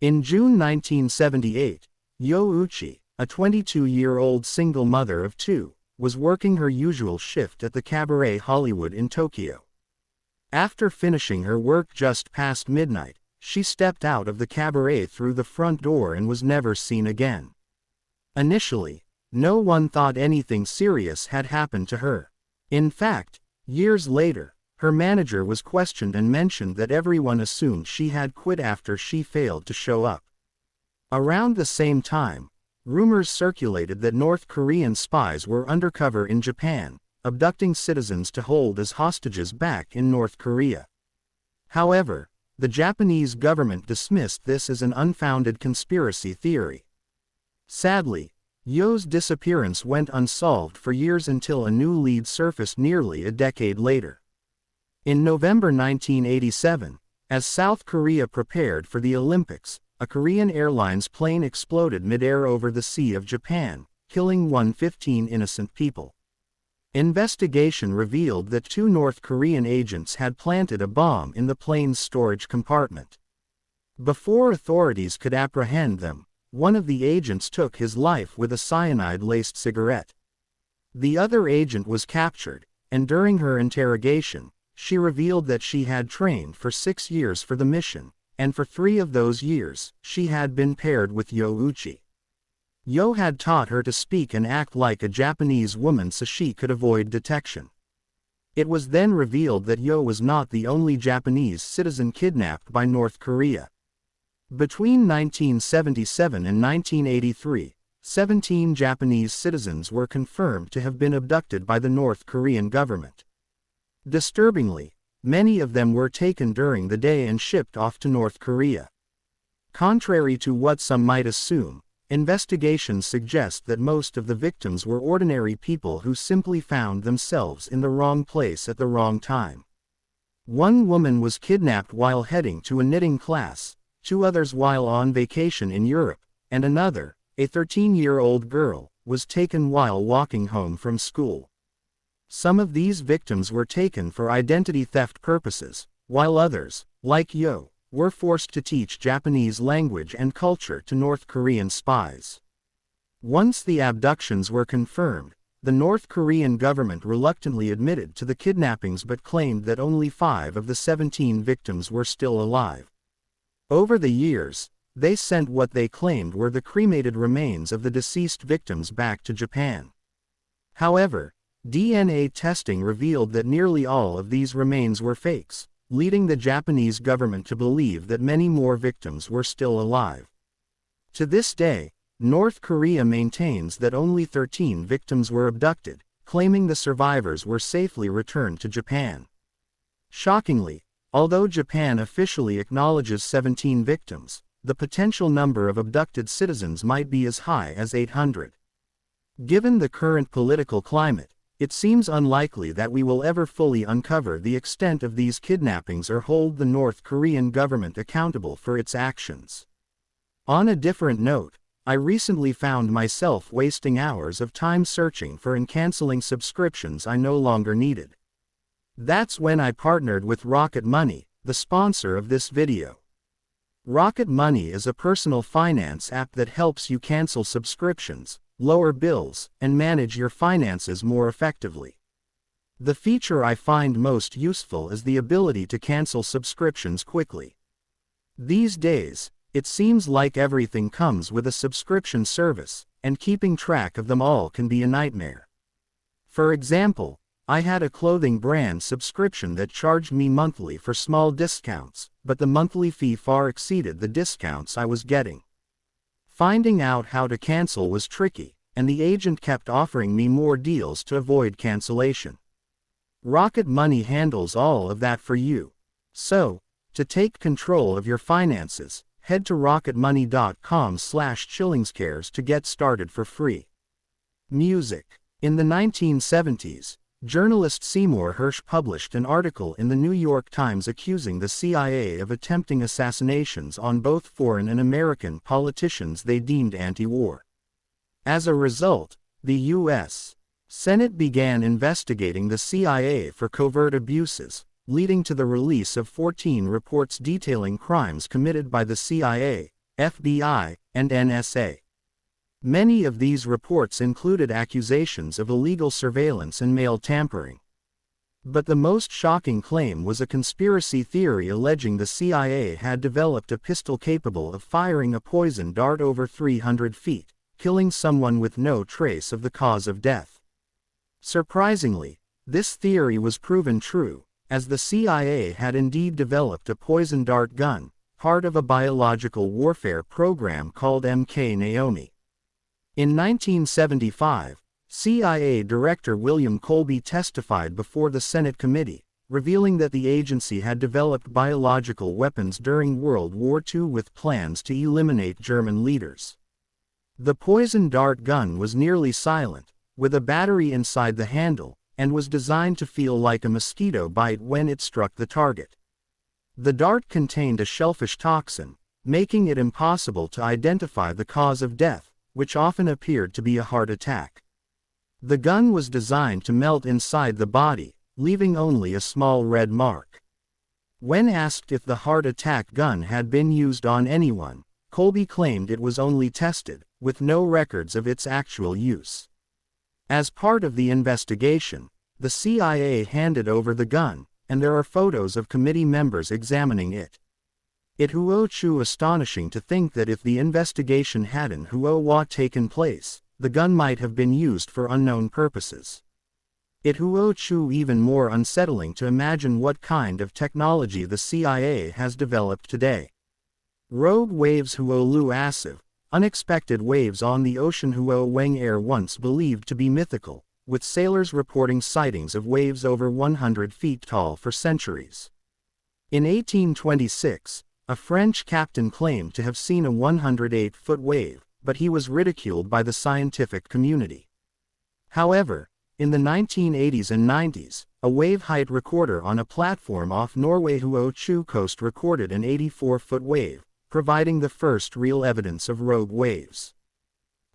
In June 1978, Yo Uchi, a 22-year-old single mother of two, was working her usual shift at the Cabaret Hollywood in Tokyo. After finishing her work just past midnight, she stepped out of the cabaret through the front door and was never seen again. Initially, no one thought anything serious had happened to her. In fact, years later, her manager was questioned and mentioned that everyone assumed she had quit after she failed to show up. Around the same time, rumors circulated that North Korean spies were undercover in Japan, abducting citizens to hold as hostages back in North Korea. However, the Japanese government dismissed this as an unfounded conspiracy theory. Sadly, Yo's disappearance went unsolved for years until a new lead surfaced nearly a decade later. In November 1987, as South Korea prepared for the Olympics, a Korean Airlines plane exploded mid-air over the Sea of Japan, killing 115 innocent people. Investigation revealed that two North Korean agents had planted a bomb in the plane's storage compartment. Before authorities could apprehend them, one of the agents took his life with a cyanide-laced cigarette. The other agent was captured, and during her interrogation, she revealed that she had trained for 6 years for the mission, and for 3 of those years, she had been paired with Yo Uchi. Yo had taught her to speak and act like a Japanese woman so she could avoid detection. It was then revealed that Yo was not the only Japanese citizen kidnapped by North Korea. Between 1977 and 1983, 17 Japanese citizens were confirmed to have been abducted by the North Korean government. Disturbingly, many of them were taken during the day and shipped off to North Korea. Contrary to what some might assume, investigations suggest that most of the victims were ordinary people who simply found themselves in the wrong place at the wrong time. One woman was kidnapped while heading to a knitting class, 2 others while on vacation in Europe, and another, a 13-year-old girl, was taken while walking home from school. Some of these victims were taken for identity theft purposes, while others, like Yo, were forced to teach Japanese language and culture to North Korean spies. Once the abductions were confirmed, the North Korean government reluctantly admitted to the kidnappings but claimed that only 5 of the 17 victims were still alive. Over the years, they sent what they claimed were the cremated remains of the deceased victims back to Japan. However, DNA testing revealed that nearly all of these remains were fakes, leading the Japanese government to believe that many more victims were still alive. To this day, North Korea maintains that only 13 victims were abducted, claiming the survivors were safely returned to Japan. Shockingly, although Japan officially acknowledges 17 victims, the potential number of abducted citizens might be as high as 800. Given the current political climate, it seems unlikely that we will ever fully uncover the extent of these kidnappings or hold the North Korean government accountable for its actions. On a different note, I recently found myself wasting hours of time searching for and canceling subscriptions I no longer needed. That's when I partnered with Rocket Money, the sponsor of this video. Rocket Money is a personal finance app that helps you cancel subscriptions, lower bills, and manage your finances more effectively. The feature I find most useful is the ability to cancel subscriptions quickly. These days, it seems like everything comes with a subscription service, and keeping track of them all can be a nightmare. For example, I had a clothing brand subscription that charged me monthly for small discounts, but the monthly fee far exceeded the discounts I was getting. Finding out how to cancel was tricky, and the agent kept offering me more deals to avoid cancellation. Rocket Money handles all of that for you. So, to take control of your finances, head to rocketmoney.com/chillingscares to get started for free. Music. In the 1970s, journalist Seymour Hersh published an article in the New York Times accusing the CIA of attempting assassinations on both foreign and American politicians they deemed anti-war. As a result, the U.S. Senate began investigating the CIA for covert abuses, leading to the release of 14 reports detailing crimes committed by the CIA, FBI, and NSA. Many of these reports included accusations of illegal surveillance and mail tampering. But the most shocking claim was a conspiracy theory alleging the CIA had developed a pistol capable of firing a poison dart over 300 feet, killing someone with no trace of the cause of death. Surprisingly, this theory was proven true, as the CIA had indeed developed a poison dart gun, part of a biological warfare program called MK Naomi. In 1975, CIA Director William Colby testified before the Senate committee, revealing that the agency had developed biological weapons during World War II with plans to eliminate German leaders. The poison dart gun was nearly silent, with a battery inside the handle, and was designed to feel like a mosquito bite when it struck the target. The dart contained a shellfish toxin, making it impossible to identify the cause of death, which often appeared to be a heart attack. The gun was designed to melt inside the body, leaving only a small red mark. When asked if the heart attack gun had been used on anyone, Colby claimed it was only tested, with no records of its actual use. As part of the investigation, the CIA handed over the gun, and there are photos of committee members examining it. It was astonishing to think that if the investigation hadn't taken place, the gun might have been used for unknown purposes. It was even more unsettling to imagine what kind of technology the CIA has developed today. Rogue waves massive, unexpected waves on the ocean Weng Air once believed to be mythical, with sailors reporting sightings of waves over 100 feet tall for centuries. In 1826, a French captain claimed to have seen a 108-foot wave, but he was ridiculed by the scientific community. However, in the 1980s and 90s, a wave height recorder on a platform off Norway coast recorded an 84-foot wave, providing the first real evidence of rogue waves.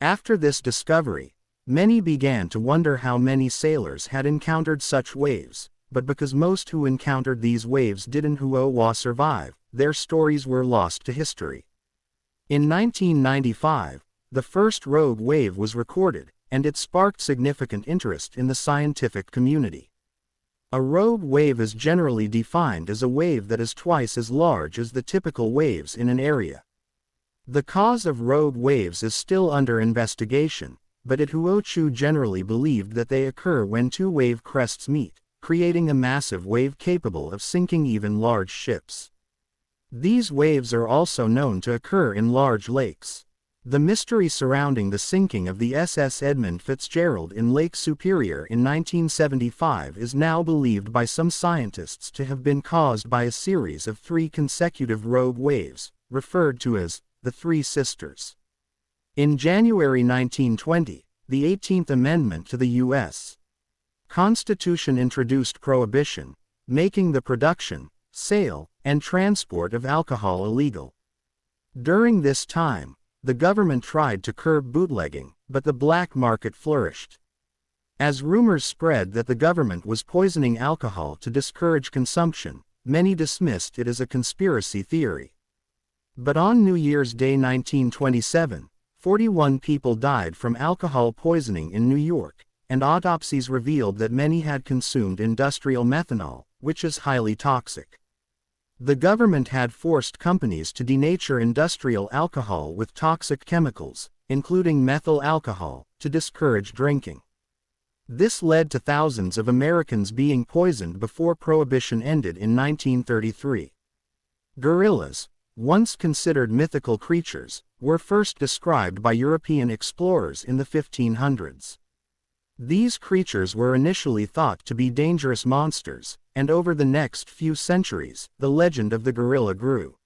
After this discovery, many began to wonder how many sailors had encountered such waves, but because most who encountered these waves didn't survive, their stories were lost to history. In 1995, the first rogue wave was recorded, and it sparked significant interest in the scientific community. A rogue wave is generally defined as a wave that is twice as large as the typical waves in an area. The cause of rogue waves is still under investigation, but it generally believed that they occur when two wave crests meet, creating a massive wave capable of sinking even large ships. These waves are also known to occur in large lakes. The mystery surrounding the sinking of the SS Edmund Fitzgerald in Lake Superior in 1975 is now believed by some scientists to have been caused by a series of 3 consecutive rogue waves, referred to as the Three Sisters. In January 1920, the 18th Amendment to the U.S. Constitution introduced prohibition, making the production, sale, and transport of alcohol illegal. During this time, the government tried to curb bootlegging, but the black market flourished. As rumors spread that the government was poisoning alcohol to discourage consumption, many dismissed it as a conspiracy theory. But on New Year's Day 1927, 41 people died from alcohol poisoning in New York, and autopsies revealed that many had consumed industrial methanol, which is highly toxic. The government had forced companies to denature industrial alcohol with toxic chemicals, including methyl alcohol, to discourage drinking. This led to thousands of Americans being poisoned before Prohibition ended in 1933. Gorillas, once considered mythical creatures, were first described by European explorers in the 1500s. These creatures were initially thought to be dangerous monsters, and over the next few centuries, the legend of the gorilla grew.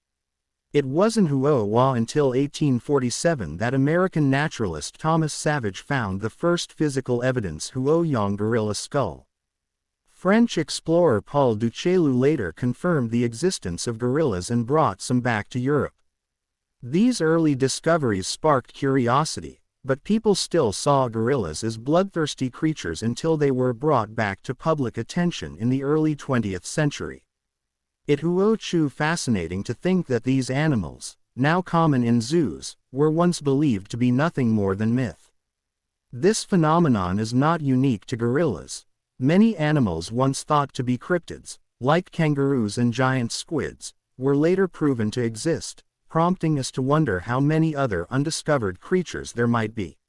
It wasn't until 1847 that American naturalist Thomas Savage found the first physical evidence young gorilla skull. French explorer Paul Duchaillu later confirmed the existence of gorillas and brought some back to Europe. These early discoveries sparked curiosity, but people still saw gorillas as bloodthirsty creatures until they were brought back to public attention in the early 20th century. It was fascinating to think that these animals, now common in zoos, were once believed to be nothing more than myth. This phenomenon is not unique to gorillas. Many animals once thought to be cryptids, like kangaroos and giant squids, were later proven to exist, prompting us to wonder how many other undiscovered creatures there might be.